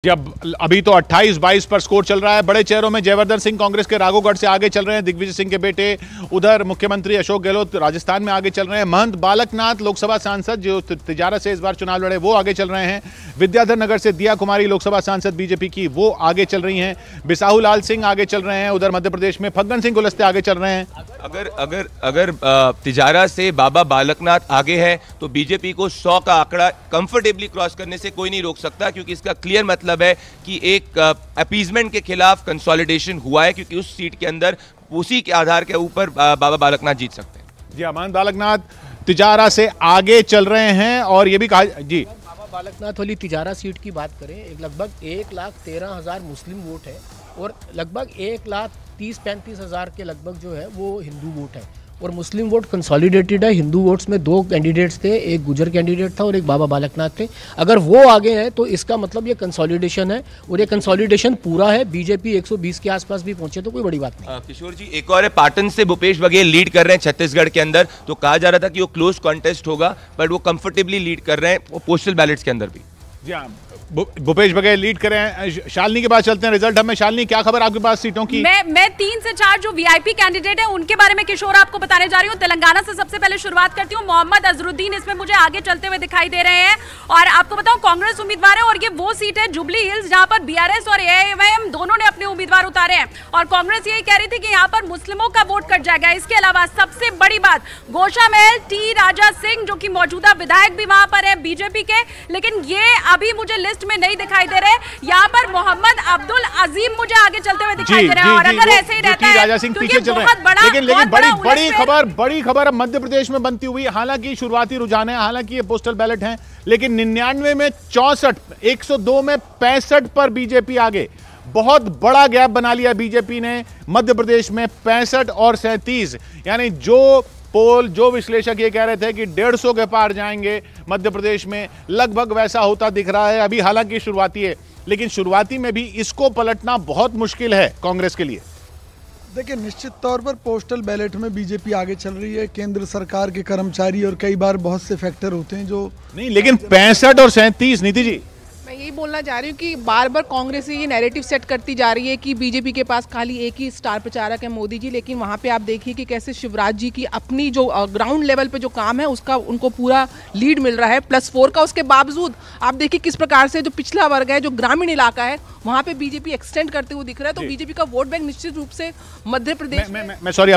जब अभी तो 28-22 पर स्कोर चल रहा है। बड़े चेहरों में जयवर्धन सिंह कांग्रेस के राघोगढ़ से आगे चल रहे हैं, दिग्विजय सिंह के बेटे। उधर मुख्यमंत्री अशोक गहलोत राजस्थान में आगे चल रहे हैं। महंत बालकनाथ लोकसभा सांसद जो तिजारा से इस बार चुनाव लड़े वो आगे चल रहे हैं। विद्याधर नगर से दिया कुमारी लोकसभा सांसद बीजेपी की वो आगे चल रही हैं। बिसाहू लाल सिंह आगे चल रहे हैं। उधर मध्य प्रदेश में फग्गन सिंह कुलस्ते आगे चल रहे हैं। अगर तिजारा से बाबा बालकनाथ आगे है तो बीजेपी को 100 का आंकड़ा कंफर्टेबली क्रॉस करने से कोई नहीं रोक सकता, क्योंकि इसका क्लियर मतलब है कि एक अपीजमेंट के खिलाफ कंसोलिडेशन हुआ है, क्योंकि उस सीट के अंदर उसी के आधार के ऊपर बाबा बालकनाथ जीत सकते हैं। जी, अमान बालकनाथ तिजारा से आगे चल रहे हैं और ये भी कहा जी बाबा बालकनाथ वाली तिजारा सीट की बात करें, लगभग 1,13,000 मुस्लिम वोट है और लगभग 1,30,35,000 के लगभग जो है वो हिंदू वोट है और मुस्लिम वोट कंसोलिडेटेड है। हिंदू वोट्स में 2 कैंडिडेट्स थे, एक गुजर कैंडिडेट था और एक बाबा बालकनाथ थे। अगर वो आगे हैं तो इसका मतलब ये कंसोलिडेशन है और ये कंसोलिडेशन पूरा है। बीजेपी 120 के आसपास भी पहुंचे तो कोई बड़ी बात नहीं। किशोर जी, एक और है, पाटन से भूपेश बघेल लीड कर रहे हैं छत्तीसगढ़ के अंदर, तो कहा जा रहा था कि वो क्लोज कॉन्टेस्ट होगा, बट वो कंफर्टेबली लीड कर रहे हैं वो पोस्टल बैलेट्स के अंदर भी। जी हाँ, भूपेश बघेल लीड करें। शालिनी के पास चलते हैं रिजल्ट हमें। शालिनी, क्या खबर आपके पास सीटों की? मैं 3 से 4 जो वीआईपी कैंडिडेट हैं उनके बारे में किशोर आपको बताने जा रही हूँ। तेलंगाना से सबसे पहले शुरुआत करती हूँ। मोहम्मद अजरुद्दीन इसमें मुझे आगे चलते हुए दिखाई दे रहे हैं और आपको बताऊं कांग्रेस उम्मीदवार है और ये वो सीट है जुबली हिल्स जहां पर बीआरएस और एआईएमआईएम दोनों ने अपने उम्मीदवार उतारे हैं और कांग्रेस यही कह रही थी कि यहाँ पर मुस्लिमों का वोट कट जाएगा। इसके अलावा सबसे बड़ी बात, गोशा महल टी राजा सिंह जो कि मौजूदा विधायक भी वहां पर है बीजेपी के, लेकिन ये अभी मुझे लिस्ट में नहीं दिखाई दे रहे। यहाँ पर मोहम्मद अब्दुल अजीम मुझे आगे चलते हुए दिखाई दे रहे हैं और अगर ऐसे ही रहता है राजा सिंह पीछे चल रहे हैं। लेकिन बड़ी खबर मध्य प्रदेश में बनती हुई, हालांकि शुरुआती रुझान है, हालांकि ये पोस्टल बैलेट हैं, लेकिन 99 में 64, 102 में 65 पर बीजेपी आगे। बहुत बड़ा गैप बना लिया बीजेपी ने मध्य प्रदेश में 65 और 37, यानी जो विश्लेषक ये कह रहे थे कि 150 के पार जाएंगे मध्य प्रदेश में, लगभग वैसा होता दिख रहा है। अभी हालांकि शुरुआती है, लेकिन शुरुआती में भी इसको पलटना बहुत मुश्किल है कांग्रेस के लिए। देखिए, निश्चित तौर पर पोस्टल बैलेट में बीजेपी आगे चल रही है। केंद्र सरकार के कर्मचारी और कई बार बहुत से फैक्टर होते हैं जो नहीं, लेकिन 65 और 37, नीति जी मैं यही बोलना चाह रही हूँ कि बार बार कांग्रेस ये नैरेटिव सेट करती जा रही है कि बीजेपी के पास खाली एक ही स्टार प्रचारक है मोदी जी, लेकिन वहाँ पे आप देखिए कि कैसे शिवराज जी की अपनी जो ग्राउंड लेवल पे जो काम है उसका उनको पूरा लीड मिल रहा है +4 का। उसके बावजूद आप देखिए किस प्रकार से जो पिछला वर्ग है, जो ग्रामीण इलाका है, वहाँ पे बीजेपी एक्सटेंड करते हुए दिख रहा है। तो बीजेपी का वोट बैंक निश्चित रूप से मध्य प्रदेश मैं सॉरी